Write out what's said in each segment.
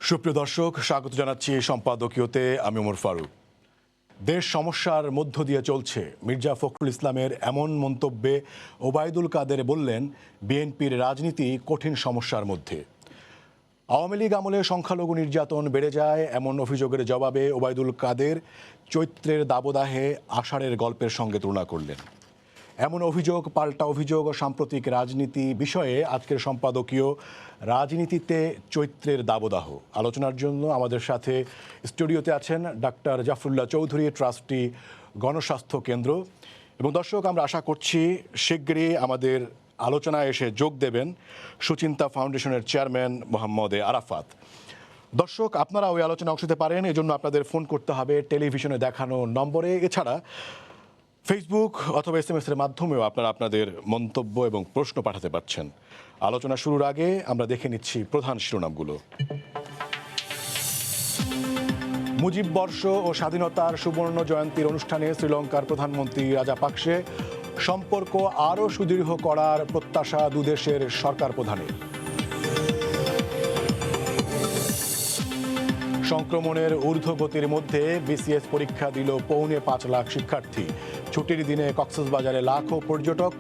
সুপ্রিয় দর্শক, স্বাগত জানাচ্ছি সম্পাদকীয়তে। আমি ওমর ফারুক। দেশ সমস্যার মধ্য দিয়ে চলছে, মির্জা ফখরুল ইসলামের এমন মন্তব্যে ওবায়দুল কাদের বললেন, বিএনপির রাজনীতি কঠিন সমস্যার মধ্যে। আওয়ামী লীগ আমলে সংখ্যালঘু নির্যাতন বেড়ে যায়, এমন অভিযোগের জবাবে ওবায়দুল কাদের চৈত্রের দাবদাহে আষাঢ়ের গল্পের সঙ্গে তুলনা করলেন। এমন অভিযোগ পাল্টা অভিযোগ ও সাম্প্রতিক রাজনীতি বিষয়ে আজকের সম্পাদকীয় রাজনীতিতে চৈত্রের দাবদাহ আলোচনার জন্য আমাদের সাথে স্টুডিওতে আছেন ডাক্তার জাফরুল্লাহ চৌধুরী, ট্রাস্টি, গণস্বাস্থ্য কেন্দ্র। এবং দর্শক, আমরা আশা করছি শিগগিরই আমাদের আলোচনায় এসে যোগ দেবেন সুচিন্তা ফাউন্ডেশনের চেয়ারম্যান মোহাম্মদ আরাফাত। দর্শক, আপনারা ওই আলোচনায় অংশ নিতে পারেন, এজন্য আপনাদের ফোন করতে হবে টেলিভিশনে দেখানো নম্বরে। এছাড়া ফেসবুক অথবা SMS এর মাধ্যমেও আপনারা আপনাদের মন্তব্য এবং প্রশ্ন পাঠাতে পারছেন। আলোচনা শুরুর আগে আমরা দেখে নিচ্ছি প্রধান শিরোনামগুলো। মুজিব বর্ষ ও স্বাধীনতার সুবর্ণ জয়ন্তীর অনুষ্ঠানে শ্রীলঙ্কার প্রধানমন্ত্রী রাজাপাকসে সম্পর্ক আরও সুদৃঢ় করার প্রত্যাশা দুদেশের সরকার প্রধানের। সংক্রমণের ঊর্ধ্বগতির মধ্যে BCS পরীক্ষা দিল ৫.৫ লাখ শিক্ষার্থী। ছুটির দিনে কক্সবাজারে লাখো পর্যটক,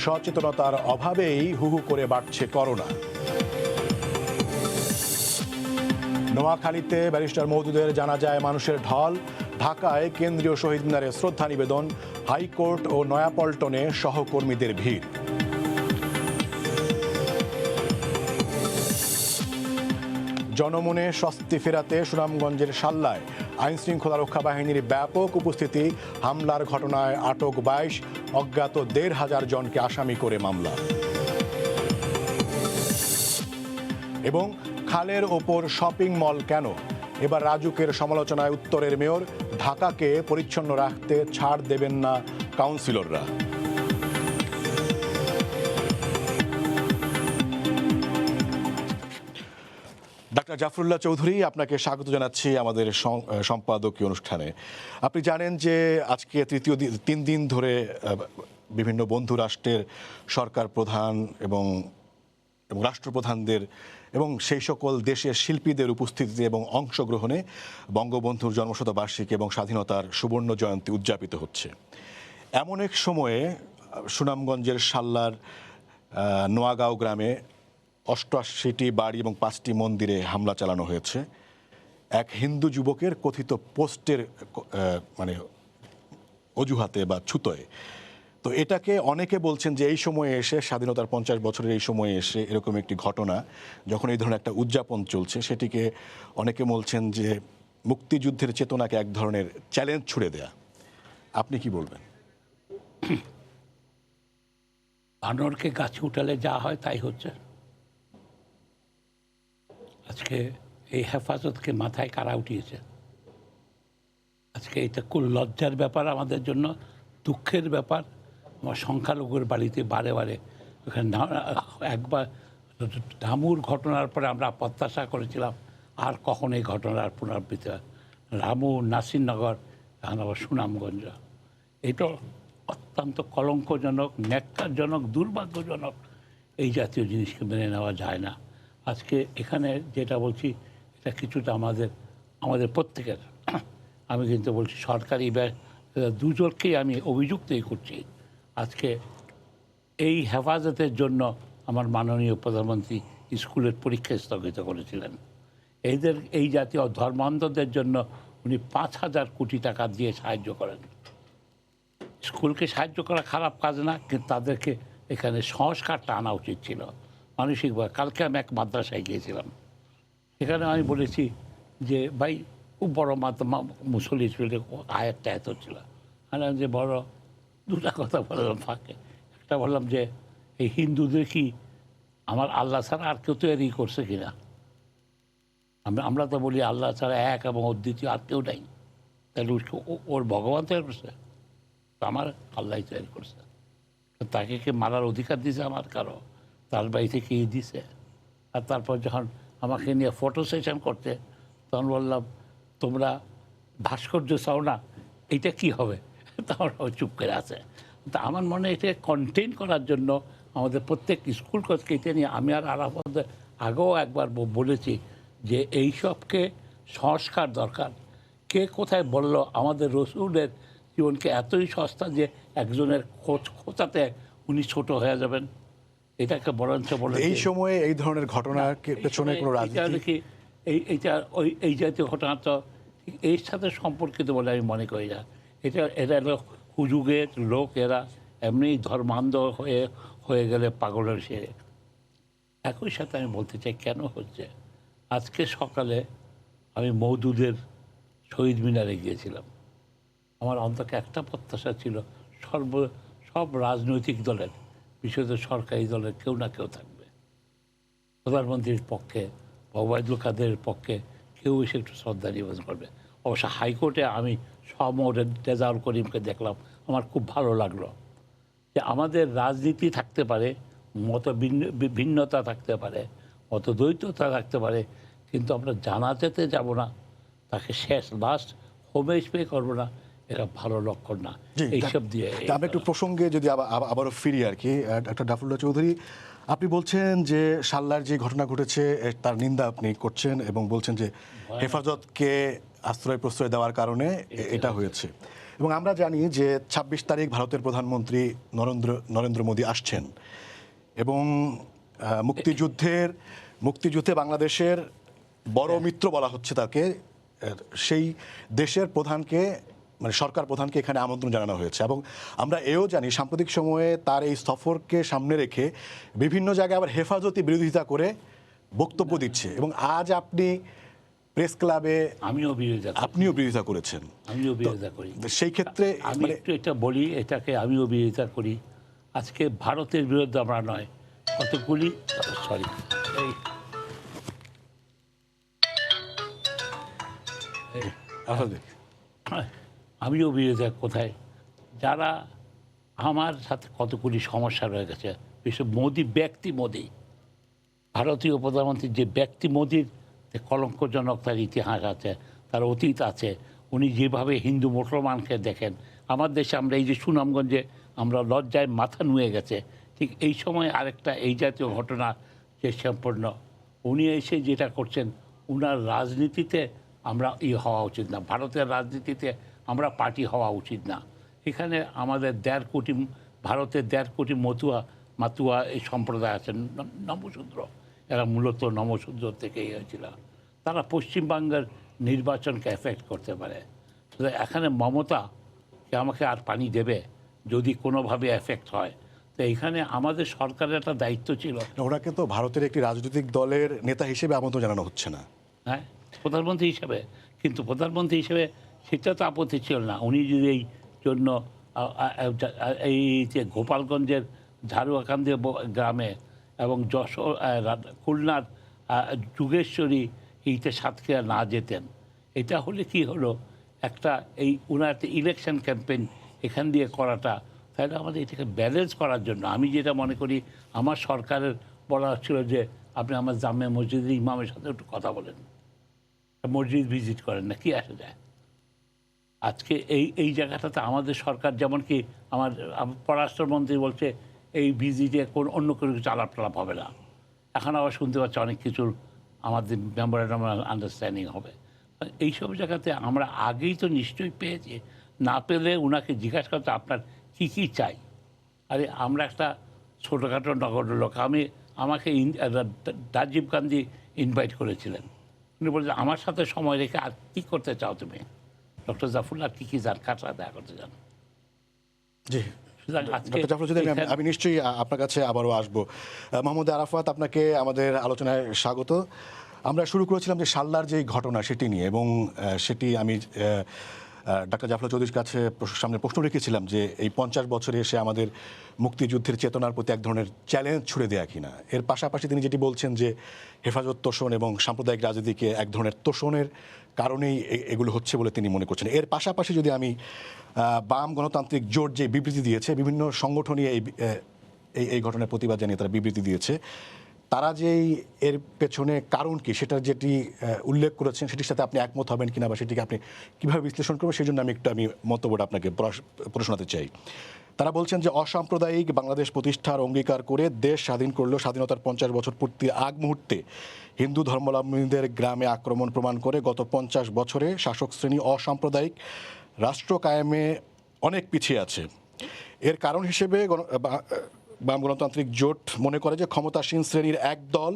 সচেতনতার অভাবেই হুহু করে বাড়ছে করোনা। নোয়াখালীতে ব্যারিস্টার মওদুদের জানাজায় মানুষের ঢল। ঢাকায় কেন্দ্রীয় শহীদ মিনারে শ্রদ্ধা নিবেদন। হাইকোর্ট ও নয়াপল্টনে সহকর্মীদের ভিড়। জনমনে স্বস্তি ফেরাতে সুনামগঞ্জের শাল্লায় আইনশৃঙ্খলা রক্ষা বাহিনীর ব্যাপক উপস্থিতি। হামলার ঘটনায় আটক 22, অজ্ঞাত ১,৫০০ জনকে আসামি করে মামলা। এবং খালের ওপর শপিং মল কেন, এবার রাজুকের সমালোচনায় উত্তরের মেয়র। ঢাকাকে পরিচ্ছন্ন রাখতে ছাড় দেবেন না কাউন্সিলররা। ডাক্তার জাফরুল্লাহ চৌধুরী, আপনাকে স্বাগত জানাচ্ছি আমাদের সম্পাদকীয় অনুষ্ঠানে। আপনি জানেন যে আজকে 3 দিন ধরে বিভিন্ন বন্ধু রাষ্ট্রের সরকার প্রধান এবং রাষ্ট্রপ্রধানদের এবং সেই সকল দেশের শিল্পীদের উপস্থিতিতে এবং অংশগ্রহণে বঙ্গবন্ধুর জন্মশতবার্ষিকী এবং স্বাধীনতার সুবর্ণ জয়ন্তী উদযাপিত হচ্ছে। এমন এক সময়ে সুনামগঞ্জের শাল্লার নোয়াগাঁও গ্রামে 88টি বাড়ি এবং 5টি মন্দিরে হামলা চালানো হয়েছে এক হিন্দু যুবকের কথিত পোস্টের অজুহাতে বা ছুতোয়। তো এটাকে অনেকে বলছেন যে এই সময়ে এসে, স্বাধীনতার 50 বছরের এই সময়ে এসে এরকম একটি ঘটনা যখন এই ধরনের একটা উদযাপন চলছে, সেটিকে অনেকে বলছেন যে মুক্তিযুদ্ধের চেতনাকে এক ধরনের চ্যালেঞ্জ ছুড়ে দেয়া। আপনি কি বলবেন? বানরকে গাছে উঠালে যা হয় তাই হচ্ছে। আজকে এই হেফাজতকে মাথায় কারা উঠিয়েছে? আজকে এটা খুব লজ্জার ব্যাপার আমাদের জন্য, দুঃখের ব্যাপার। আমার সংখ্যালঘুর বাড়িতে বারে বারে ওখানে একবার রামুর ঘটনার পরে আমরা প্রত্যাশা করেছিলাম আর কখন এই ঘটনার পুনরাবৃত্তি হয়। রামু, নাসিরনগর, এখন আবার সুনামগঞ্জ। এটা অত্যন্ত কলঙ্কজনক, ন্যাক্কারজনক, দুর্ভাগ্যজনক। এই জাতীয় জিনিসকে মেনে নেওয়া যায় না। আজকে এখানে যেটা বলছি, এটা কিছুটা আমাদের প্রত্যেকের। আমি কিন্তু বলছি সরকারি দুজনকেই আমি অভিযুক্তই করছি। আজকে এই হেফাজতের জন্য আমার মাননীয় প্রধানমন্ত্রী স্কুলের পরীক্ষা স্থগিত করেছিলেন। এই জাতীয় ধর্মান্ধদের জন্য উনি ৫,০০০ কোটি টাকা দিয়ে সাহায্য করেন। স্কুলকে সাহায্য করা খারাপ কাজ না, কিন্তু তাদেরকে এখানে সংস্কারটা আনা উচিত ছিল মানসিকভাবে। কালকে আমি এক মাদ্রাসায় গিয়েছিলাম, সেখানে আমি বলেছি যে ভাই, খুব বড় মুসল্লি ছিল, আয়াতটা এত ছিল। আমি যে বড় দুটা কথা বললাম ফাঁকে। একটা বললাম যে এই হিন্দুদের কি আমার আল্লাহ ছাড়া আর কেউ তৈরি করছে কিনা? আমরা তো বলি আল্লাহ ছাড়া এক এবং অদ্বিতীয় আর কেউ নাই। তাহলে ওর ভগবান তৈরি করছে? আমার আল্লাহ তৈরি করছে। তাকে কি মারার অধিকার দিয়েছে আমার কারো? তার বাড়ি থেকে দিছে। আর তারপর যখন আমাকে নিয়ে ফটো সেশন করতে, তখন বললাম তোমরা ভাস্কর্য চাও না, এইটা কি হবে? তখন চুপ করে আছে। তা আমার মনে হয় এটা কন্টেইন করার জন্য আমাদের প্রত্যেক স্কুল কলেজকে এটা নিয়ে আমি আর আরাফাত আগেও একবার বলেছি যে এইসবকে সংস্কার দরকার। কে কোথায় বলল আমাদের রসুলের জীবনকে এতই সস্তা যে একজনের খোঁচাতে উনি ছোট হয়ে যাবেন? এটাকে বরঞ্চ বলে এই সময়ে এই ধরনের ঘটনার পেছনে কোনো রাজনীতি এই জাতীয় ঘটনা তো ঠিক এর সাথে সম্পর্কিত বলে আমি মনে করি না। এরা হলো হুজুগের লোক, এরা এমনি ধর্মান্ধ হয়ে গেলে পাগলের সে। একই সাথে আমি বলতে চাই কেন হচ্ছে। আজকে সকালে আমি মওদুদের শহীদ মিনারে গিয়েছিলাম। আমার অন্তকে একটা প্রত্যাশা ছিল, সব রাজনৈতিক দলের, বিশেষত সরকারি দলের কেউ না কেউ থাকবে। প্রধানমন্ত্রীর পক্ষে, ওবায়দুল কাদেরের পক্ষে কেউ এসে একটু শ্রদ্ধা নিবেদন করবে। অবশ্য হাইকোর্টে আমি রেজাউল করিমকে দেখলাম, আমার খুব ভালো লাগলো যে আমাদের রাজনীতি থাকতে পারে, ভিন্নতা থাকতে পারে, মতদ্বৈততা থাকতে পারে, কিন্তু আমরা জানাজাতে যাব না, তাকে শেষ লাস্ট হোমেজ পে করবো না, এটা ভালো লক্ষণ না। এইসব দিয়ে আমি একটু প্রসঙ্গে যদি আবারও ফিরি আর কি, ডক্টর জাফরুল্লাহ চৌধুরী, আপনি বলছেন যে সাল্লার যে ঘটনা ঘটেছে তার নিন্দা আপনি করছেন এবং বলছেন যে হেফাজতকে আশ্রয় প্রশ্রয় দেওয়ার কারণে এটা হয়েছে। এবং আমরা জানি যে ২৬ তারিখ ভারতের প্রধানমন্ত্রী নরেন্দ্র মোদী আসছেন এবং মুক্তিযুদ্ধে বাংলাদেশের বড় মিত্র বলা হচ্ছে তাকে, সেই দেশের প্রধানকে, মানে সরকার প্রধানকে এখানে আমন্ত্রণ জানানো হয়েছে। এবং আমরা এও জানি সাম্প্রতিক সময়ে তার এই সফরকে সামনে রেখে বিভিন্ন জায়গায় আবার হেফাজতি বিরোধিতা করে বক্তব্য দিচ্ছে। এবং আজ আপনি প্রেস ক্লাবে আপনিও বিরোধিতা করেছেন। আমিও বিরোধিতা করি। সেই ক্ষেত্রে আমি একটু এটা বলি, এটাকে আমিও বিরোধিতা করি। আজকে ভারতের বিরুদ্ধে আমরা নয়, কতগুলি আমিও বিরোধিতা কোথায়, যারা আমার সাথে কতগুলি সমস্যা রয়ে গেছে, বিশেষ মোদী ভারতীয় প্রধানমন্ত্রীর যে ব্যক্তি, মোদীর কলঙ্কজনক তার ইতিহাস আছে, তার অতীত আছে। উনি যেভাবে হিন্দু মুসলমানকে দেখেন, আমার দেশে আমরা এই যে সুনামগঞ্জে আমরা লজ্জায় মাথা নুয়ে গেছে, ঠিক এই সময় আরেকটা এই জাতীয় ঘটনা যে সম্পূর্ণ উনি এসে যেটা করছেন, উনার রাজনীতিতে আমরা হওয়া উচিত না, ভারতের রাজনীতিতে আমরা পার্টি হওয়া উচিত না। এখানে আমাদের ভারতের ১.৫ কোটি মাতুয়া এই সম্প্রদায় আছেন, নমশূদ্র, এরা মূলত নমশূদ্র থেকেই হয়েছিল। তারা পশ্চিমবঙ্গের নির্বাচনকে এফেক্ট করতে পারে। এখানে মমতাকে আমাকে আর পানি দেবে যদি কোনোভাবে এফেক্ট হয়। তো এখানে আমাদের সরকারের একটা দায়িত্ব ছিল। ওনাকে তো ভারতের একটি রাজনৈতিক দলের নেতা হিসেবে আমন্ত্রণ জানানো হচ্ছে না। হ্যাঁ, প্রধানমন্ত্রী হিসেবে, কিন্তু প্রধানমন্ত্রী হিসেবে সেটা তো আপত্তি ছিল না। উনি যদি এই জন্য এই যে গোপালগঞ্জের ঝাড়ুয়াকান্দি গ্রামে এবং যশোর খুলনার যুগেশ্বরী এইতে সাতক্ষীরা না যেতেন, এটা হলে কি হলো, একটা ওনার একটা ইলেকশন ক্যাম্পেইন এখান দিয়ে করাটা, তাহলে আমাদের এটাকে ব্যালেন্স করার জন্য আমি যেটা মনে করি, আমার সরকারের বলা হচ্ছিল যে আপনি আমার জামে মসজিদের ইমামের সাথে একটু কথা বলেন, মসজিদ ভিজিট করেন না, কি আসে যায়। আজকে এই জায়গাটাতে আমাদের সরকার, যেমন কি আমার পররাষ্ট্রমন্ত্রী বলছে এই ভিজিটে অন্য কোনো কিছু আলাপ টালাপ হবে না। এখন আবার শুনতে পাচ্ছি অনেক কিছুর আমাদের মেমোরেন্ডাম আন্ডারস্ট্যান্ডিং হবে। এইসব জায়গাতে আমরা আগেই তো নিশ্চয়ই পেয়েছি, না পেলে ওনাকে জিজ্ঞাসা করতে আপনার কী কী চাই। আরে আমরা একটা ছোটোখাটো নগর লোক, আমাকে রাজীব গান্ধী ইনভাইট করেছিলেন, উনি বলছেন আমার সাথে সময় রেখে আর কী করতে চাও তুমি, ডক্টর জাফরুল্লাহ কী যান, কার সাথে দেখা করতে চান। জি, আমি নিশ্চয়ই আপনার কাছে আবারও আসবো। মোহাম্মদ আরাফাত, আপনাকে আমাদের আলোচনায় স্বাগত। আমরা শুরু করেছিলাম যে সাল্লার যে ঘটনা সেটি নিয়ে, এবং সেটি আমি ডক্টর জাফরুল্লাহ চৌধুরীর কাছে সামনে প্রশ্ন রেখেছিলাম যে এই 50 বছরে এসে আমাদের মুক্তিযুদ্ধের চেতনার প্রতি এক ধরনের চ্যালেঞ্জ ছুড়ে দেয়া কিনা। এর পাশাপাশি তিনি যেটি বলছেন যে হেফাজত তোষণ এবং সাম্প্রদায়িক রাজনীতিকে এক ধরনের তোষণের কারণেই এগুলো হচ্ছে বলে তিনি মনে করছেন। এর পাশাপাশি যদি আমি বাম গণতান্ত্রিক জোট যে বিবৃতি দিয়েছে, বিভিন্ন সংগঠনই এই ঘটনার প্রতিবাদ জানিয়ে তারা বিবৃতি দিয়েছে, তারা যে এর পেছনে কারণ কি সেটা যেটি উল্লেখ করেছেন সেটির সাথে আপনি একমত হবেন কিনা বা সেটিকে আপনি কীভাবে বিশ্লেষণ করবেন সেই জন্য আমি মন্তব্যটা আপনাকে প্রশ্নতে চাই। তারা বলছেন যে অসাম্প্রদায়িক বাংলাদেশ প্রতিষ্ঠার অঙ্গীকার করে দেশ স্বাধীন করলেও স্বাধীনতার 50 বছর পূর্তির আগ মুহূর্তে হিন্দু ধর্মাবলম্বীদের গ্রামে আক্রমণ প্রমাণ করে গত 50 বছরে শাসক শ্রেণী অসাম্প্রদায়িক রাষ্ট্র কায়েমে অনেক পিছিয়ে আছে। এর কারণ হিসেবে বাম গণতান্ত্রিক জোট মনে করে যে ক্ষমতাসীন শ্রেণীর এক দল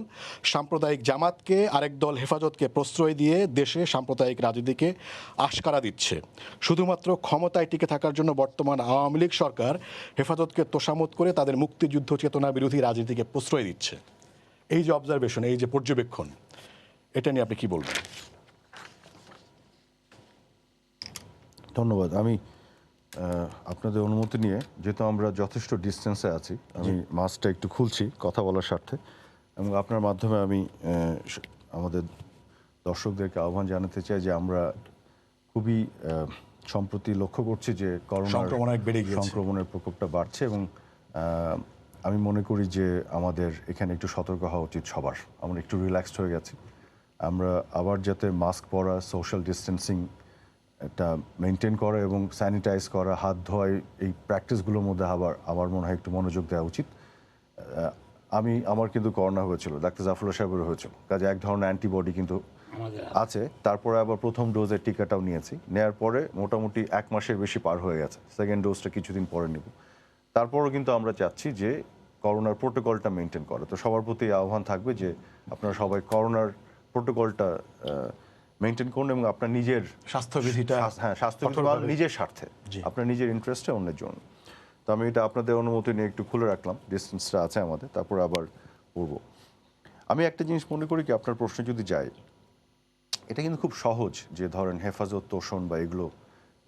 সাম্প্রদায়িক জামাতকে আরেক দল হেফাজতকে প্রশ্রয় দিয়ে দেশে সাম্প্রদায়িক রাজনীতিকে আশকারা দিচ্ছে। শুধুমাত্র ক্ষমতায় টিকে থাকার জন্য বর্তমান আওয়ামী লীগ সরকার হেফাজতকে তোষামত করে তাদের মুক্তিযুদ্ধ চেতনা বিরোধী রাজনীতিকে প্রশ্রয় দিচ্ছে। এই যে অবজারভেশন, এই যে পর্যবেক্ষণ, এটা নিয়ে আপনি কি বলবেন? ধন্যবাদ। আমি আপনাদের অনুমতি নিয়ে, যেহেতু আমরা যথেষ্ট ডিস্টেন্সে আছি, আমি মাস্কটা একটু খুলছি কথা বলার স্বার্থে, এবং আপনার মাধ্যমে আমি আমাদের দর্শকদেরকে আহ্বান জানাতে চাই যে আমরা খুবই সম্প্রতি লক্ষ্য করছি যে সংক্রমণের প্রকোপটা বাড়ছে, এবং আমি মনে করি যে আমাদের এখানে একটু সতর্ক হওয়া উচিত সবার। আমরা একটু রিল্যাক্সড হয়ে গেছি। আমরা আবার যাতে মাস্ক পরা, সোশ্যাল ডিস্টেন্সিং এটা মেনটেন করা এবং স্যানিটাইজ করা, হাত ধোয়া, এই প্র্যাকটিসগুলোর মধ্যে আমার মনে হয় একটু মনোযোগ দেওয়া উচিত। আমার কিন্তু করোনা হয়েছিল, ডাক্তার জাফরুল্লাহ সাহেবেরও হয়েছিল, কাজে এক ধরনের অ্যান্টিবডি কিন্তু আছে। তারপরে আবার প্রথম ডোজের টিকাটাও নিয়েছি, নেওয়ার পরে মোটামুটি 1 মাসের বেশি পার হয়ে গেছে। সেকেন্ড ডোজটা কিছুদিন পরে নেব। তারপরও কিন্তু আমরা চাচ্ছি যে করোনার প্রোটোকলটা মেনটেন করা। তো সবার প্রতি আহ্বান থাকবে যে আপনারা সবাই করোনার প্রোটোকলটা মেনটেন করুন এবং আপনার নিজের স্বাস্থ্যবিধিটা, স্বাস্থ্যবিধি নিজের স্বার্থে, আপনার নিজের ইন্টারেস্টে, অন্যের জন্য। তো আমি এটা আপনাদের অনুমতি নিয়ে একটু খুলে রাখলাম, ডিস্টেন্সটা আছে আমাদের, তারপর আবার পড়ব। আমি একটা জিনিস মনে করি কি, আপনার প্রশ্নে যদি যাই, এটা কিন্তু খুব সহজ যে ধরেন হেফাজত, তোষণ বা এগুলো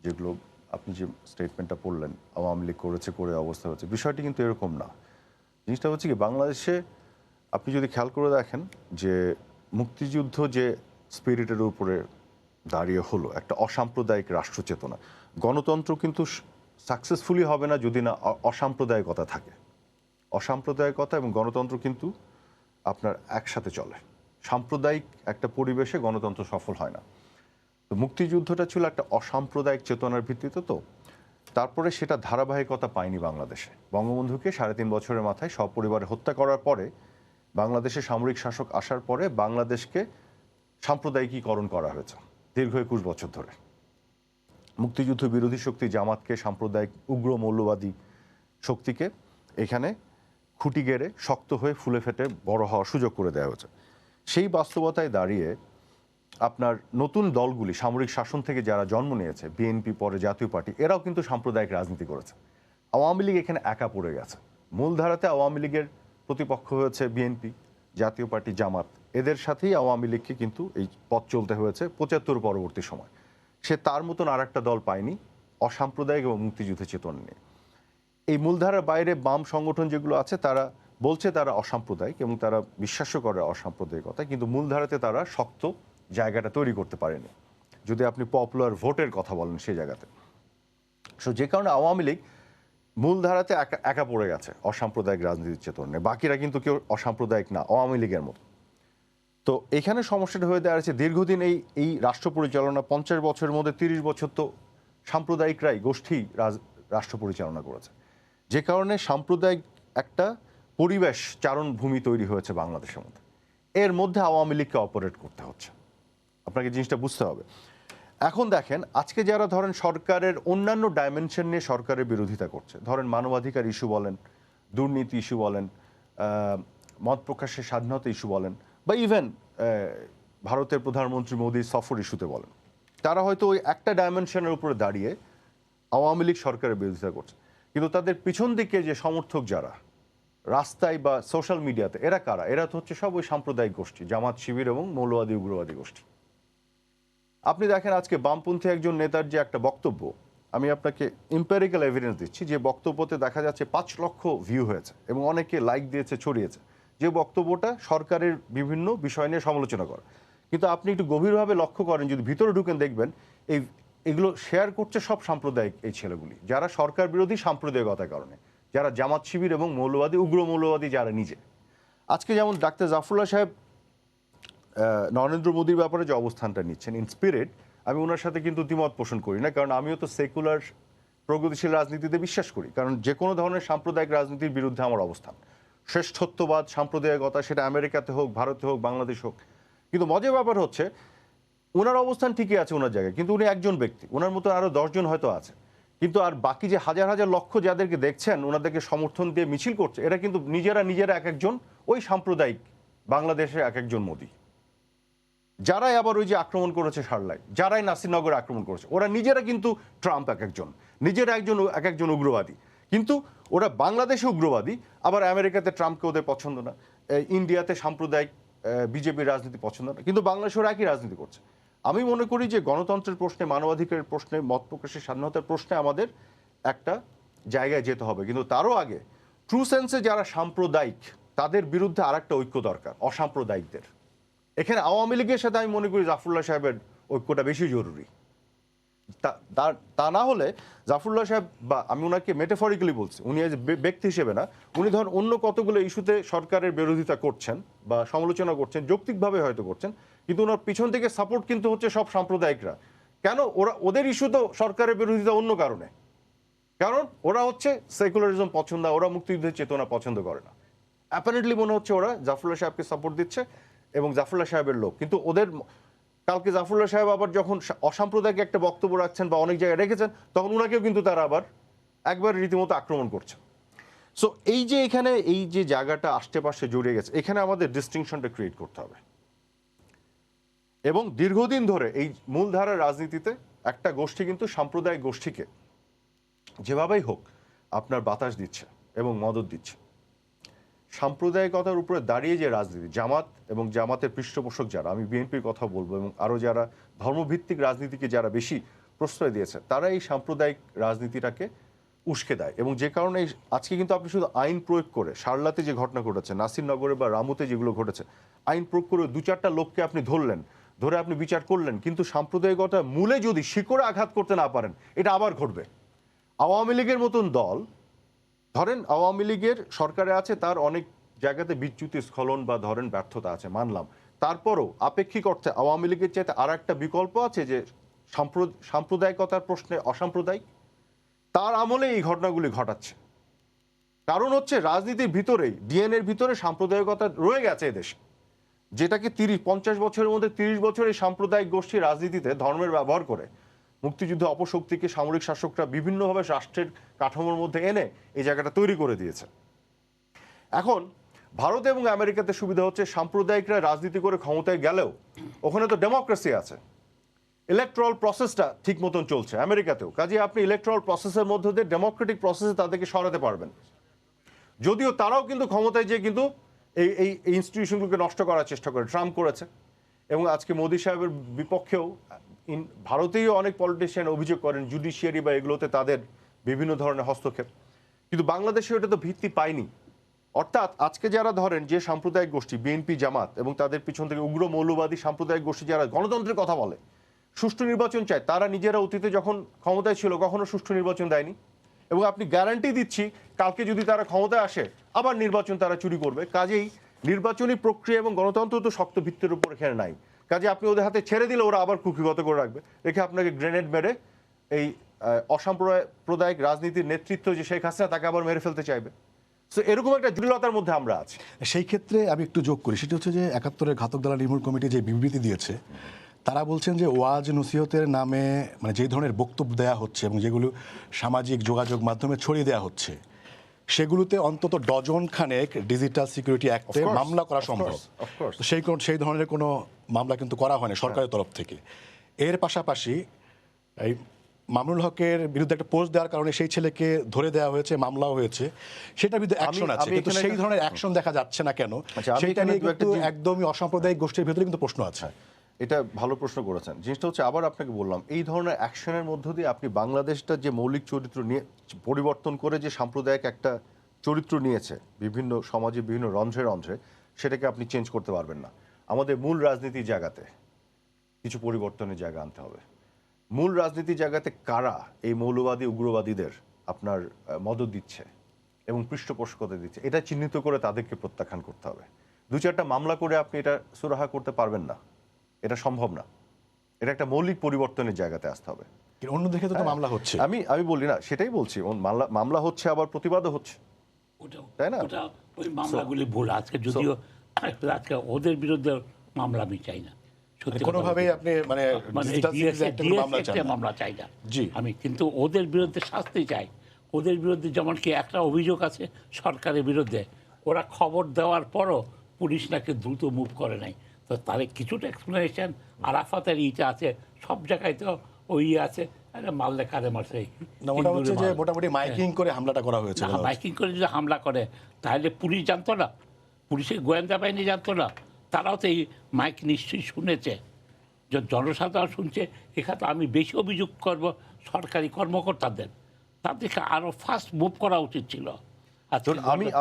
যেগুলো আপনি যে স্টেটমেন্টটা পড়লেন আওয়ামী লীগ করেছে, করে অবস্থা হচ্ছে, বিষয়টি কিন্তু এরকম না। জিনিসটা হচ্ছে কি, বাংলাদেশে আপনি যদি খেয়াল করে দেখেন যে মুক্তিযুদ্ধ যে স্পিরিটের উপরে দাঁড়িয়ে হলো একটা অসাম্প্রদায়িক রাষ্ট্র চেতনা, গণতন্ত্র কিন্তু সাকসেসফুলি হবে না যদি না অসাম্প্রদায়িকতা থাকে। অসাম্প্রদায়িকতা এবং গণতন্ত্র কিন্তু আপনার একসাথে চলে। সাম্প্রদায়িক একটা পরিবেশে গণতন্ত্র সফল হয় না। তো মুক্তিযুদ্ধটা ছিল একটা অসাম্প্রদায়িক চেতনার ভিত্তিতে। তো তারপরে সেটা ধারাবাহিকতা পায়নি বাংলাদেশে। বঙ্গবন্ধুকে 3.5 বছরের মাথায় সপরিবারে হত্যা করার পরে, বাংলাদেশে সামরিক শাসক আসার পরে বাংলাদেশকে সাম্প্রদায়িকীকরণ করা হয়েছে দীর্ঘ 21 বছর ধরে। মুক্তিযুদ্ধ বিরোধী শক্তি জামাতকে, সাম্প্রদায়িক উগ্র মৌলবাদী শক্তিকে এখানে খুঁটি গেড়ে শক্ত হয়ে ফুলে ফেটে বড় হওয়ার সুযোগ করে দেওয়া হয়েছে। সেই বাস্তবতায় দাঁড়িয়ে আপনার নতুন দলগুলি, সামরিক শাসন থেকে যারা জন্ম নিয়েছে, বিএনপি পরে জাতীয় পার্টি, এরাও কিন্তু সাম্প্রদায়িক রাজনীতি করেছে। আওয়ামী লীগ এখানে একা পড়ে গেছে। মূলধারাতে আওয়ামী লীগের প্রতিপক্ষ হয়েছে বিএনপি, জাতীয় পার্টি, জামাত। এদের সাথেই আওয়ামী লীগকে কিন্তু এই পথ চলতে হয়েছে 75 পরবর্তী সময়। সে তার মতন আর একটা দল পায়নি অসাম্প্রদায়িক এবং মুক্তিযুদ্ধের চেতনা নিয়ে। এই মূলধারার বাইরে বাম সংগঠন যেগুলো আছে তারা বলছে তারা অসাম্প্রদায়িক এবং তারা বিশ্বাসও করে অসাম্প্রদায়িকতা, কিন্তু মূলধারাতে তারা শক্ত জায়গাটা তৈরি করতে পারেনি। যদি আপনি পপুলার ভোটের কথা বলেন সেই জায়গাতে, সো যে কারণে আওয়ামী লীগ মূলধারাতে একা পড়ে গেছে অসাম্প্রদায়িক রাজনীতির চেতনা। বাকিরা কিন্তু কেউ অসাম্প্রদায়িক না আওয়ামী লীগের মতো। তো এখানে সমস্যাটা হয়ে দাঁড়াচ্ছে দীর্ঘদিন এই রাষ্ট্র পরিচালনা 50 বছরের মধ্যে 30 বছর তো সাম্প্রদায়িকরাই গোষ্ঠী রাষ্ট্র পরিচালনা করেছে, যে কারণে সাম্প্রদায়িক একটা পরিবেশ চারণভূমি তৈরি হয়েছে বাংলাদেশের মধ্যে। এর মধ্যে আওয়ামী লীগকে অপারেট করতে হচ্ছে, আপনাকে জিনিসটা বুঝতে হবে। এখন দেখেন আজকে যারা ধরেন সরকারের অন্যান্য ডাইমেনশন নিয়ে সরকারের বিরোধিতা করছে, ধরেন মানবাধিকার ইস্যু বলেন, দুর্নীতি ইস্যু বলেন, মত প্রকাশের স্বাধীনতা ইস্যু বলেন, বা ইভেন ভারতের প্রধানমন্ত্রী মোদীর সফর ইস্যুতে বলেন, তারা হয়তো ওই একটা ডাইমেনশনের উপরে দাঁড়িয়ে আওয়ামী লীগ সরকারের বিরোধিতা করছে, কিন্তু তাদের পিছন দিকে যে সমর্থক যারা রাস্তায় বা সোশ্যাল মিডিয়াতে, এরা কারা? এরা তো হচ্ছে সব ওই সাম্প্রদায়িক গোষ্ঠী, জামাত শিবির এবং মৌলবাদী উগ্রবাদী গোষ্ঠী। আপনি দেখেন আজকে বামপন্থী একজন নেতার যে একটা বক্তব্য, আমি আপনাকে এম্পিরিক্যাল এভিডেন্স দিচ্ছি, যে বক্তব্যতে দেখা যাচ্ছে 5 লক্ষ ভিউ হয়েছে এবং অনেকে লাইক দিয়েছে, ছড়িয়েছে, যে বক্তব্যটা সরকারের বিভিন্ন বিষয় নিয়ে সমালোচনা করে। কিন্তু আপনি একটু গভীরভাবে লক্ষ্য করেন, যদি ভিতরে ঢুকেন দেখবেন এগুলো শেয়ার করছে সব সাম্প্রদায়িক এই ছেলেগুলি, যারা সরকার বিরোধী সাম্প্রদায়িকতার কারণে, যারা জামাত শিবির এবং মৌলবাদী উগ্র মৌলবাদী যারা নিজে। আজকে যেমন ডাক্তার জাফরুল্লাহ সাহেব নরেন্দ্র মোদীর ব্যাপারে যে অবস্থানটা নিচ্ছেন ইন স্পিরিট, আমি ওনার সাথে কিন্তু দ্বিমত পোষণ করি না, কারণ আমিও তো সেকুলার প্রগতিশীল রাজনীতিতে বিশ্বাস করি, কারণ যে কোনো ধরনের সাম্প্রদায়িক রাজনীতির বিরুদ্ধে আমার অবস্থান। শ্রেষ্ঠত্ববাদ, সাম্প্রদায়িকতা, সেটা আমেরিকাতে হোক, ভারতে হোক, বাংলাদেশ হোক। কিন্তু মজার ব্যাপার হচ্ছে ওনার অবস্থান ঠিকই আছে ওনার জায়গায়, কিন্তু উনি একজন ব্যক্তি, ওনার মতো আরও 10 জন হয়তো আছে, কিন্তু আর বাকি যে হাজার হাজার লক্ষ যাদেরকে দেখছেন ওনাদেরকে সমর্থন দিয়ে মিছিল করছে, এরা কিন্তু নিজেরা এক একজন ওই সাম্প্রদায়িক বাংলাদেশের এক একজন মোদি, যারাই আবার ওই যে আক্রমণ করেছে সারলাই, যারাই নাসিরনগরে আক্রমণ করেছে, ওরা নিজেরা কিন্তু ট্রাম্প এক একজন, নিজেরা এক একজন উগ্রবাদী, কিন্তু ওরা বাংলাদেশে উগ্রবাদী, আবার আমেরিকাতে ট্রাম্পকে ওদের পছন্দ না, ইন্ডিয়াতে সাম্প্রদায়িক বিজেপির রাজনীতি পছন্দ না, কিন্তু বাংলাদেশে ওরা একই রাজনীতি করছে। আমি মনে করি যে গণতন্ত্রের প্রশ্নে, মানবাধিকারের প্রশ্নে, মত প্রকাশের স্বাধীনতার প্রশ্নে আমাদের একটা জায়গায় যেতে হবে, কিন্তু তারও আগে ট্রু সেন্সে যারা সাম্প্রদায়িক তাদের বিরুদ্ধে আর একটা ঐক্য দরকার, অসাম্প্রদায়িকদের। এখানে আওয়ামী লীগের সাথে আমি মনে করি জাফরুল্লাহ সাহেবের ঐক্যটা বেশি জরুরি। তা না হলে জাফরুল্লাহ সাহেব, বা আমি ওনাকে মেটাফরিক্যালি বলছি, উনি আজ ব্যক্তি হিসেবে না, উনি ধরেন অন্য কতগুলো ইস্যুতে সরকারের বিরোধিতা করছেন বা সমালোচনা করছেন, যৌক্তিকভাবে হয়তো করছেন, কিন্তু ওনার পিছন থেকে সাপোর্ট কিন্তু হচ্ছে সব সাম্প্রদায়িকরা। কেন? ওদের ইস্যু তো সরকারের বিরোধিতা অন্য কারণে, কারণ ওরা হচ্ছে সেকুলারিজম পছন্দ, ওরা মুক্তিযুদ্ধের চেতনা পছন্দ করে না। অ্যাপারেন্টলি মনে হচ্ছে ওরা জাফরুল্লাহ সাহেবকে সাপোর্ট দিচ্ছে এবং জাফরুল্লাহ সাহেবের লোক, কিন্তু ওদের কালকে জাফরুল্লাহ সাহেব আবার যখন অসাম্প্রদায়িক একটা বক্তব্য রাখছেন বা অনেক জায়গায় রেখেছেন, তখন ওনাকেও কিন্তু তারা আবার একবার রীতিমতো আক্রমণ করছে। সো এই যে এখানে এই যে জায়গাটা আশেপাশে জড়িয়ে গেছে, এখানে আমাদের ডিস্টিংশনটা ক্রিয়েট করতে হবে। এবং দীর্ঘদিন ধরে এই মূলধারার রাজনীতিতে একটা গোষ্ঠী কিন্তু সাম্প্রদায়িক গোষ্ঠীকে যেভাবেই হোক আপনার বাতাস দিচ্ছে এবং মদত দিচ্ছে। সাম্প্রদায়িকতার উপরে দাঁড়িয়ে যে রাজনীতি, জামাত এবং জামাতের পৃষ্ঠপোষক যারা, আমি বিএনপির কথা বলবো, এবং আরও যারা ধর্মভিত্তিক রাজনীতিকে যারা বেশি প্রশ্রয় দিয়েছে, তারা এই সাম্প্রদায়িক রাজনীতিটাকে উস্কে দেয়। এবং যে কারণে আজকে কিন্তু আপনি শুধু আইন প্রয়োগ করে, সারলাতে যে ঘটনা ঘটেছে, নাসিরনগরে বা রামুতে যেগুলো ঘটেছে, আইন প্রয়োগ করে 2-4টা লোককে আপনি ধরলেন, ধরে আপনি বিচার করলেন, কিন্তু সাম্প্রদায়িকতার মূলে যদি শিকড়ে আঘাত করতে না পারেন, এটা আবার ঘটবে। আওয়ামী লীগের মতন দল, ধরেন আওয়ামী লীগের সরকারে আছে, তার অনেক জায়গাতে বিচ্যুতি, স্খলন বা ধরেন ব্যর্থতা আছে, মানলাম, তারপরও আপেক্ষিক অর্থে আওয়ামী লীগের চাইতে আর একটা বিকল্প আছে যে সাম্প্রদায়িকতার প্রশ্নে অসাম্প্রদায়িক, তার আমলে এই ঘটনাগুলি ঘটাচ্ছে। কারণ হচ্ছে রাজনীতির ভিতরেই, ডিএনএর ভিতরে সাম্প্রদায়িকতা রয়ে গেছে এদেশে, যেটাকে 50 বছরের মধ্যে 30 বছর এই সাম্প্রদায়িক গোষ্ঠী রাজনীতিতে ধর্মের ব্যবহার করে মুক্তিযুদ্ধ অপশক্তিকে সামরিক শাসকরা বিভিন্নভাবে রাষ্ট্রের কাঠামোর মধ্যে এনে এই জায়গাটা তৈরি করে দিয়েছে। এখন ভারত এবং আমেরিকাতে সুবিধা হচ্ছে সাম্প্রদায়িকরা রাজনীতি করে ক্ষমতায় গেলেও ওখানে তো ডেমোক্রেসি আছে, ইলেকট্রাল প্রসেসটা ঠিক মতন চলছে আমেরিকাতেও, কাজে আপনি ইলেকট্রাল প্রসেসের মধ্যে দিয়ে ডেমোক্রেটিক প্রসেসে তাদেরকে সরাতে পারবেন। যদিও তারাও কিন্তু ক্ষমতায় যে কিন্তু এই ইনস্টিটিউশনগুলোকে নষ্ট করার চেষ্টা করে, ট্রাম্প করেছে, এবং আজকে মোদি সাহেবের বিপক্ষেও ভারতেও অনেক পলিটিশিয়ান অভিযোগ করেন জুডিশিয়ারি বা এগুলোতে তাদের বিভিন্ন ধরনের হস্তক্ষেপ, কিন্তু বাংলাদেশে ওটা তো ভিত্তি পায়নি। অর্থাৎ আজকে যারা ধরেন যে সাম্প্রদায়িক গোষ্ঠী বিএনপি, জামাত এবং তাদের পিছন থেকে উগ্র মৌলবাদী সাম্প্রদায়িক গোষ্ঠী যারা গণতন্ত্রের কথা বলে, সুষ্ঠু নির্বাচন চায়, তারা নিজেরা অতীতে যখন ক্ষমতায় ছিল কখনো সুষ্ঠু নির্বাচন দেয়নি, এবং আপনি গ্যারান্টি দিচ্ছি কালকে যদি তারা ক্ষমতায় আসে আবার নির্বাচন তারা চুরি করবে। কাজেই নির্বাচনী প্রক্রিয়া এবং গণতন্ত্র তো শক্ত ভিত্তির উপর এখানে নাই, কাজে আপনি ওদের হাতে ছেড়ে দিলে ওরা আবার কুক্ষিগত করে রাখবে, রেখে আপনাকে গ্রেনেড মেরে এই অসাম্প্রদায়িক রাজনীতির নেতৃত্ব যে শেখ হাসিনা, তাকে আবার মেরে ফেলতে চাইবে। সো এরকম একটা জটিলতার মধ্যে আমরা আছি। সেই ক্ষেত্রে আমি একটু যোগ করি, সেটি হচ্ছে যে 71-এর ঘাতক দালাল নির্মূল কমিটি যে বিবৃতি দিয়েছে, তারা বলছেন যে ওয়াজ নসিহতের নামে মানে যে ধরনের বক্তব্য দেওয়া হচ্ছে এবং যেগুলো সামাজিক যোগাযোগ মাধ্যমে ছড়িয়ে দেওয়া হচ্ছে, সেগুলোতে অন্তত ডজন খানেক ডিজিটাল সিকিউরিটি অ্যাক্টে মামলা করা সম্ভব। সেই ধরনের কোনো মামলা কিন্তু করা হয়নি সরকারের তরফ থেকে। এর পাশাপাশি এই মামুনুল হকের বিরুদ্ধে একটা পোস্ট দেওয়ার কারণে সেই ছেলেকে ধরে দেওয়া হয়েছে, মামলাও হয়েছে, সেটার বিরুদ্ধে অ্যাকশন আছে, কিন্তু সেই ধরনের অ্যাকশন দেখা যাচ্ছে না কেন? সেইটা নিয়ে কিন্তু একদমই অসাম্প্রদায়িক গোষ্ঠীর ভিতরে কিন্তু প্রশ্ন আছে। এটা ভালো প্রশ্ন করেছেন। জিনিসটা হচ্ছে, আবার আপনাকে বললাম, এই ধরনের অ্যাকশনের মধ্য দিয়ে আপনি বাংলাদেশটা যে মৌলিক চরিত্র নিয়ে পরিবর্তন করে যে সাম্প্রদায়িক একটা চরিত্র নিয়েছে বিভিন্ন সমাজে বিভিন্ন রন্ধ্রে রন্ধ্রে, সেটাকে আপনি চেঞ্জ করতে পারবেন না। আমাদের মূল রাজনীতির জায়গাতে কিছু পরিবর্তনের জায়গা আনতে হবে। মূল রাজনীতির জায়গাতে কারা এই মৌলবাদী উগ্রবাদীদের আপনার মদত দিচ্ছে এবং পৃষ্ঠপোষকতা দিচ্ছে, এটা চিহ্নিত করে তাদেরকে প্রত্যাখ্যান করতে হবে। 2-4টা মামলা করে আপনি এটা সুরাহা করতে পারবেন না, এটা সম্ভব না। এটা একটা মৌলিক পরিবর্তনের জায়গাতে আসতে হবে। কিন্তু অন্য দিকে তো মামলা হচ্ছে। আমি বলি না, সেটাই বলছি, মামলা হচ্ছে, আবার প্রতিবাদও হচ্ছে, তাই না? ওই মামলাগুলি ভুল। আজকে যদিও আজকে ওদের বিরুদ্ধে মামলা আমি চাই না, সত্যি কোনোভাবেই আপনি মানে মামলা চাই না জি। আমি, কিন্তু ওদের বিরুদ্ধে শাস্তি চাই। ওদের বিরুদ্ধে যেমন কি একটা অভিযোগ আছে সরকারের বিরুদ্ধে, ওরা খবর দেওয়ার পরও পুলিশ নাকি দ্রুত মুভ করে নাই। তো তার কিছুটা এক্সপ্লেনেশন আরাফাতের ইটা আছে, সব জায়গায় তো ওই আছে, আরে মারলে কারে মারছে। ওটা হচ্ছে যে মোটামুটি মাইকিং করে হামলাটা করা হয়েছে। মাইকিং করে যদি হামলা করে তাহলে পুলিশ জানতো না, পুলিশের গোয়েন্দা বাহিনী জানতো না? তারাও তো এই মাইক নিশ্চয়ই শুনেছে, জনসাধারণ শুনছে। এখানে আমি বেশি অভিযোগ করব সরকারি কর্মকর্তাদের, তাদেরকে আরও ফাস্ট মুভ করা উচিত ছিল।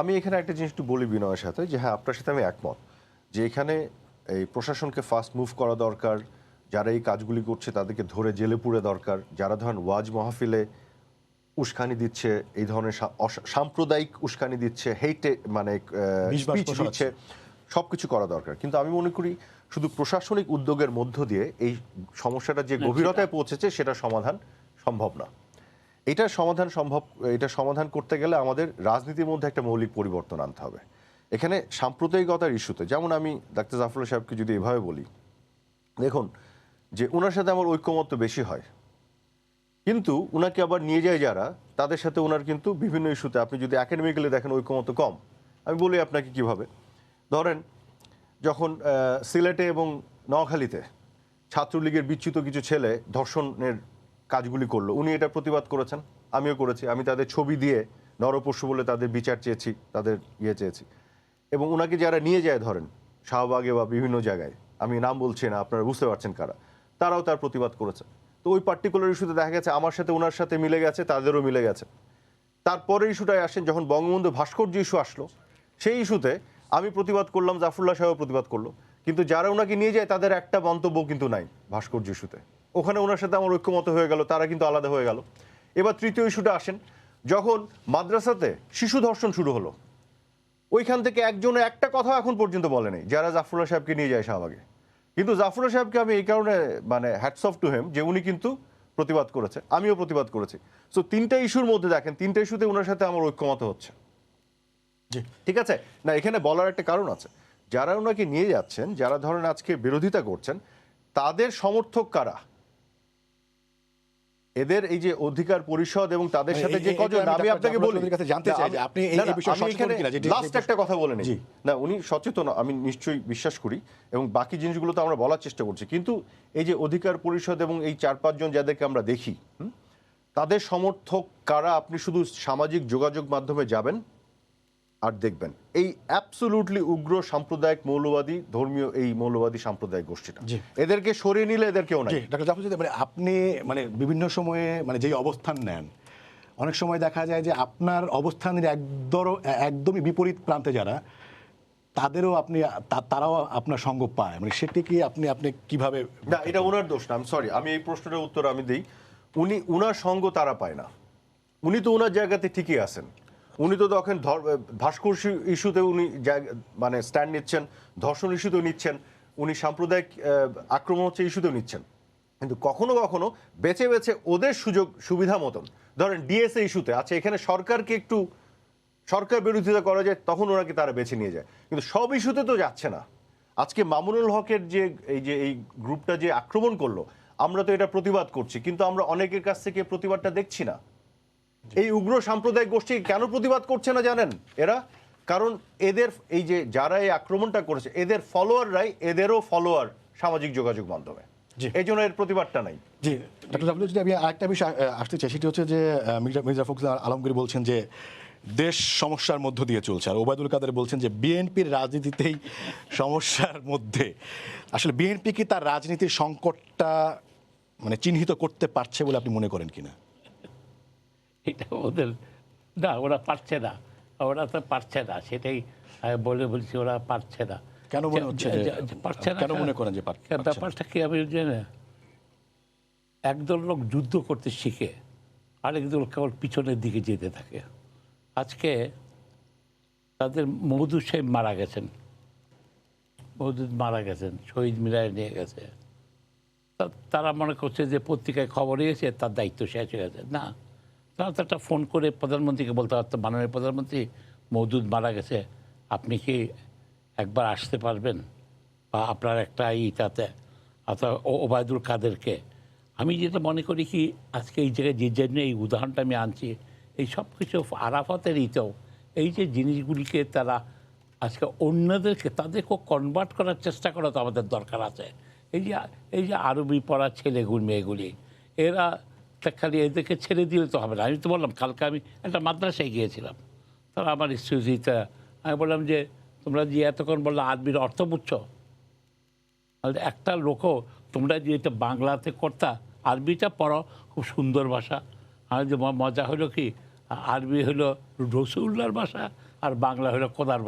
আমি এখানে একটা জিনিস একটু বলি বিনয়ের সাথে, যে হ্যাঁ, আপনার সাথে আমি একমত যে এখানে এই প্রশাসনকে ফাস্ট মুভ করা দরকার, যারা এই কাজগুলি করছে তাদেরকে ধরে জেলে পুরে দরকার, যারা ধরেন ওয়াজ মাহফিলে উস্কানি দিচ্ছে, এই ধরনের সাম্প্রদায়িক উস্কানি দিচ্ছে, হেইটে মানে স্পিচ দিচ্ছে, সব কিছু করা দরকার। কিন্তু আমি মনে করি শুধু প্রশাসনিক উদ্যোগের মধ্য দিয়ে এই সমস্যাটা যে গভীরতায় পৌঁছেছে সেটা সমাধান সম্ভব না। এটা সমাধান করতে গেলে আমাদের রাজনীতির মধ্যে একটা মৌলিক পরিবর্তন আনতে হবে। এখানে সাম্প্রদায়িকতার ইস্যুতে, যেমন আমি ডাক্তার জাফরুল্লাহ সাহেবকে যদি এভাবে বলি, দেখুন যে ওনার সাথে আমার ঐক্যমত্য বেশি হয়, কিন্তু ওনাকে আবার নিয়ে যায় যারা, তাদের সাথে ওনার কিন্তু বিভিন্ন ইস্যুতে, আপনি যদি একাডেমিক্যালি দেখেন ঐক্যমত্য কম। আমি বলি আপনাকে কিভাবে, ধরেন যখন সিলেটে এবং নোয়াখালীতে ছাত্রলীগের বিচ্যুত কিছু ছেলে ধর্ষণের কাজগুলি করলো, উনি এটা প্রতিবাদ করেছেন, আমিও করেছি। আমি তাদের ছবি দিয়ে নরপশু বলে তাদের বিচার চেয়েছি, তাদের চেয়েছি। এবং ওনাকে যারা নিয়ে যায় ধরেন শাহবাগে বা বিভিন্ন জায়গায়, আমি নাম বলছি না, আপনারা বুঝতে পারছেন কারা, তারাও তার প্রতিবাদ করেছে। তো ওই পার্টিকুলার ইস্যুতে দেখা গেছে আমার সাথে ওনার সাথে মিলে গেছে, তাদেরও মিলে গেছে। তারপরে ইস্যুটায় আসেন যখন বঙ্গবন্ধু ভাস্কর্য ইস্যু আসলো, সেই ইস্যুতে আমি প্রতিবাদ করলাম, জাফরুল্লাহ সাহেব প্রতিবাদ করলো, কিন্তু যারা ওনাকে নিয়ে যায় তাদের একটা মন্তব্য কিন্তু নাই ভাস্কর্য ইস্যুতে। ওখানে ওনার সাথে আমার ঐক্যমত হয়ে গেল, তারা কিন্তু আলাদা হয়ে গেল। এবার তৃতীয় ইস্যুটা আসেন যখন মাদ্রাসাতে শিশু ধর্ষণ শুরু হলো, ওইখান থেকে একজনে একটা কথা এখন পর্যন্ত বলেনি যারা জাফরুল্লাহ সাহেবকে নিয়ে যায় শাহবাগে। কিন্তু জাফরুল্লাহ সাহেবকে আমি এই কারণে মানে হ্যাটস অফ টু হেম, যে উনি কিন্তু প্রতিবাদ করেছে, আমিও প্রতিবাদ করেছি। সো তিনটা ইস্যুর মধ্যে দেখেন, তিনটা ইস্যুতে ওনার সাথে আমার ঐক্যমত হচ্ছে। ঠিক আছে না, এখানে বলার একটা কারণ আছে, যারা ওনাকে নিয়ে যাচ্ছেন, যারা ধরেন আজকে বিরোধিতা করছেন, তাদের সমর্থক কারা, এদের এই যে অধিকার পরিষদ এবং তাদের সাথে যে কজন, আমি আপনাকে বলি, জানতে চাই যে আপনি এই বিষয়ে সচেতন কিনা। লাস্ট একটা কথা বলে নেই না, উনি সচেতন, আমি নিশ্চয়ই বিশ্বাস করি, এবং বাকি জিনিসগুলো তো আমরা বলার চেষ্টা করছি, কিন্তু এই যে অধিকার পরিষদ এবং এই 4-5 জন যাদেরকে আমরা দেখি, তাদের সমর্থক কারা, আপনি শুধু সামাজিক যোগাযোগ মাধ্যমে যাবেন আর দেখবেন এই অ্যাবসলিউটলি উগ্র সাম্প্রদায়িক মৌলবাদী ধর্মীয় এই মৌলবাদী সাম্প্রদায়িক গোষ্ঠীটা, এদেরকে সরিয়ে নিলে এদের কেউ নাই। ডক্টর জাফর, মানে আপনি মানে বিভিন্ন সময়ে মানে যেই অবস্থান নেন, অনেক সময় দেখা যায় যে আপনার অবস্থানের একদমই বিপরীত প্রান্তে যারা, তাদেরও আপনি তারাও আপনার সঙ্গ পায়, মানে সেটি কি আপনি কিভাবে? না, এটা ওনার দোষ না, আমি সরি, আমি এই প্রশ্নের উত্তর আমি দিই। উনার সঙ্গ তারা পায় না, উনি তো ওনার জায়গাতে ঠিকই আছেন। উনি তো তখন ভাস্কর্য ইস্যুতে উনি মানে স্ট্যান্ড নিচ্ছেন, ধর্ষণ ইস্যুতেও নিচ্ছেন, উনি সাম্প্রদায়িক আক্রমণ হচ্ছে ইস্যুতেও নিচ্ছেন, কিন্তু কখনো কখনো বেছে বেছে ওদের সুযোগ সুবিধা মতন, ধরেন ডিএসএ ইস্যুতে আছে, এখানে সরকারকে একটু সরকার বিরোধিতা করা যায়, তখন ওনাকে তারা বেছে নিয়ে যায়, কিন্তু সব ইস্যুতে তো যাচ্ছে না। আজকে মামুনুল হকের যে এই গ্রুপটা যে আক্রমণ করলো, আমরা তো এটা প্রতিবাদ করছি, কিন্তু আমরা অনেকের কাছ থেকে প্রতিবাদটা দেখছি না। এই উগ্র সাম্প্রদায়িক গোষ্ঠী কেন প্রতিবাদ করছে না জানেন এরা? কারণ এদের এই যে যারা এই আক্রমণটা করেছে, এদের ফলোয়াররাই এদেরও ফলোয়ার সামাজিক যোগাযোগ মাধ্যমে, এই জন্য এর প্রতিবাদটা নাই। জি ডক্টর জাফর, যদি আমি আরেকটা বিষয় আসতে চাই, সেটি হচ্ছে যে মির্জা ফখরুল আলমগীর বলছেন যে দেশ সমস্যার মধ্য দিয়ে চলছে, আর ওবায়দুল কাদের বলছেন যে বিএনপির রাজনীতিতেই সমস্যার মধ্যে। আসলে বিএনপি কি তার রাজনীতির সংকটটা মানে চিহ্নিত করতে পারছে বলে আপনি মনে করেন কিনা? এটা ওদের না, ওরা পারছে না, ওরা তো পারছে না, সেটাই বলছি, ওরা পারছে না। কেন মনে হচ্ছে পারছে না? কেন মনে করেন যে ব্যাপারটা কি আমি জানি, একদল লোক যুদ্ধ করতে শিখে আরেকদল কেবল পিছনের দিকে যেতে থাকে। আজকে তাদের মওদুদ সাহেব মারা গেছেন, মওদুদ মারা গেছেন, শহীদ মিনারে নিয়ে গেছে। তারা মনে করছে যে পত্রিকায় খবর এসেছে তার দায়িত্ব শেষ হয়ে গেছে। না, তারা তো একটা ফোন করে প্রধানমন্ত্রীকে বলতে পারতো, মাননীয় প্রধানমন্ত্রী মওদুদ মারা গেছে, আপনি কি একবার আসতে পারবেন, বা আপনার একটা তাতে অর্থাৎ ওবায়দুল কাদেরকে। আমি যেটা মনে করি কি, আজকে এই জায়গায় যে জন্য এই উদাহরণটা আমি আনছি, এই সব কিছু আরাফাতের ইতেও এই যে জিনিসগুলিকে তারা আজকে অন্যদেরকে তাদেরকেও কনভার্ট করার চেষ্টা করা তো আমাদের দরকার আছে। এই যে আরবি পড়া ছেলেগুলি মেয়েগুলি, এরা খালি এদেরকে ছেড়ে দিলে তো হবে না। আমি তো বললাম, কালকে আমি একটা মাদ্রাসায় গিয়েছিলাম, তারা আমার স্টুডিওতে, আমি বললাম যে তোমরা যে এতক্ষণ বললো আরবির অর্থ বুঝছো, একটা লোকও তোমরা যে এটা বাংলাতে করতা, আরবিটা পড়ো, খুব সুন্দর ভাষা। আর যে মজা হলো কি, আরবি হলো রসুল্লাহর ভাষা, আর বাংলা হলো খোদার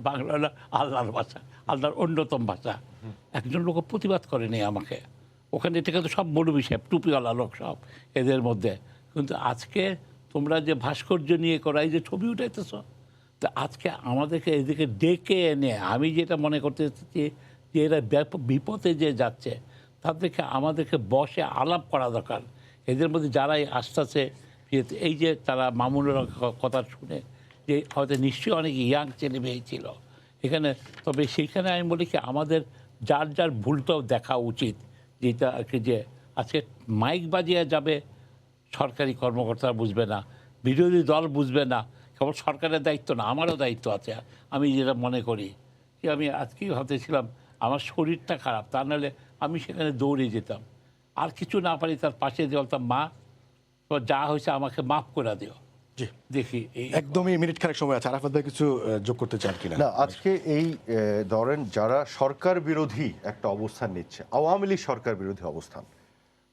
বাংলা হলো আল্লাহর ভাষা, আল্লাহর অন্যতম ভাষা। একজন লোক প্রতিবাদ করেনি আমাকে, ওখানে থেকে তো সব মৌলবি সাহেব, টুপিওয়ালা লোক সব এদের মধ্যে। কিন্তু আজকে তোমরা যে ভাস্কর্য নিয়ে করা, এই যে ছবি উঠাইতেছ, তো আজকে আমাদেরকে এদিকে ডেকে এনে, আমি যেটা মনে করতে চাচ্ছি যে এরা বিপদে যে যাচ্ছে, তাদেরকে আমাদেরকে বসে আলাপ করা দরকার। এদের মধ্যে যারাই আসতেছে, এই যে তারা মামুনের কথা শুনে যে হয়তো নিশ্চয়ই অনেক ইয়াং ছেলে মেয়ে ছিল এখানে, তবে সেইখানে আমি বলি কি, আমাদের যার যার ভুলটাও দেখা উচিত। যেটা যে আজকে মাইক বাজিয়ে যাবে, সরকারি কর্মকর্তারা বুঝবে না, বিরোধী দল বুঝবে না, কেবল সরকারের দায়িত্ব না, আমারও দায়িত্ব আছে। আমি যেটা মনে করি যে আমি আজকেই ভাবতেছিলাম আমার শরীরটা খারাপ, তা নাহলে আমি সেখানে দৌড়ে যেতাম, আর কিছু না পারি তার পাশে দিয়ে বলতাম, মা তো যা হয়েছে আমাকে মাফ করে দিও। জি, দেখি একদমই মিনিট খানেক সময় আছে। আরাফাত ভাই কিছু যোগ করতে চান কিনা? না, আজকে এই ধরেন যারা সরকার বিরোধী একটা অবস্থান নিচ্ছে, আওয়ামী লীগ সরকার বিরোধী অবস্থান,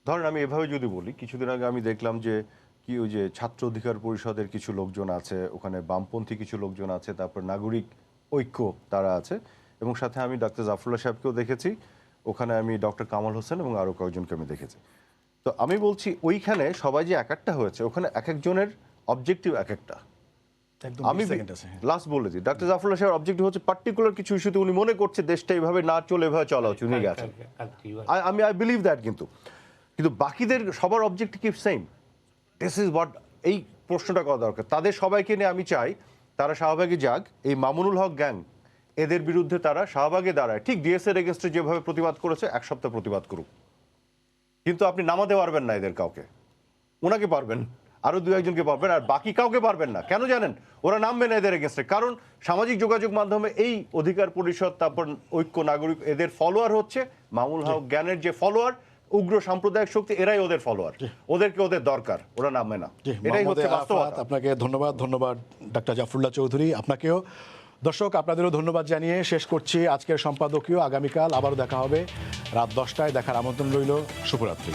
ধরেন আমি এভাবে যদি বলি, কিছুদিন আগে আমি দেখলাম যে কি ওই যে ছাত্র অধিকার পরিষদের কিছু লোকজন আছে, ওখানে বামপন্থী কিছু লোকজন আছে, তারপর নাগরিক ঐক্য তারা আছে, এবং সাথে আমি ডাক্তার জাফরুল্লাহ সাহেবকেও দেখেছি, ওখানে আমি ডক্টর কামাল হোসেন এবং আরও কয়েকজনকে আমি দেখেছি। তো আমি বলছি ওইখানে সবাই যে এক একটা হয়েছে, ওখানে এক একজনের অবজেক্টিভ এক একটা। আমি লাস্ট বলে দিই, ডাক্তার জাফরুল্লাহ সাহেবের অবজেক্টিভ হচ্ছে পার্টিকুলার কিছু ইস্যুতে উনি মনে করছে দেশটা এইভাবে না চলে এভাবে চলা উচিত, উনি গেছেন। I believe that. কিন্তু বাকিদের সবার objective same. This is what, এই প্রশ্নটা করা দরকার। তাদের সবাইকে নিয়ে আমি চাই তারা শাহবাগে যাক, এই মামুনুল হক গ্যাং এদের বিরুদ্ধে তারা শাহবাগে দাঁড়ায়, ঠিক ডিএসএর এগেনস্টে যেভাবে প্রতিবাদ করেছে, এক সপ্তাহ প্রতিবাদ করুক। কিন্তু আপনি নামাতে পারবেন না এদের কাউকে, ওনাকে পারবেন, আরো দু একজনকে পারবেন, আর বাকি কাউকে পারবেন না। কেন জানেন? ওরা নামবে না এদের এগেনস্টে, কারণ সামাজিক যোগাযোগ মাধ্যমে এই অধিকার পরিষদ, তারপর ঐক্য নাগরিক, এদের ফলোয়ার হচ্ছে মামুনুল হক জ্ঞানের যে ফলোয়ার, উগ্র সাম্প্রদায়িক শক্তি, এরাই ওদের ফলোয়ার, ওদেরকে ওদের দরকার, ওরা নামবে না। এটাই হচ্ছে বাস্তবতা। আপনাকে ধন্যবাদ ডাক্তার জাফরুল্লাহ চৌধুরী, আপনাকেও। দর্শক, আপনাদেরও ধন্যবাদ জানিয়ে শেষ করছি আজকের সম্পাদকীয়। আগামীকাল আবারও দেখা হবে রাত 10টায়, দেখার আমন্ত্রণ রইল। শুভরাত্রি।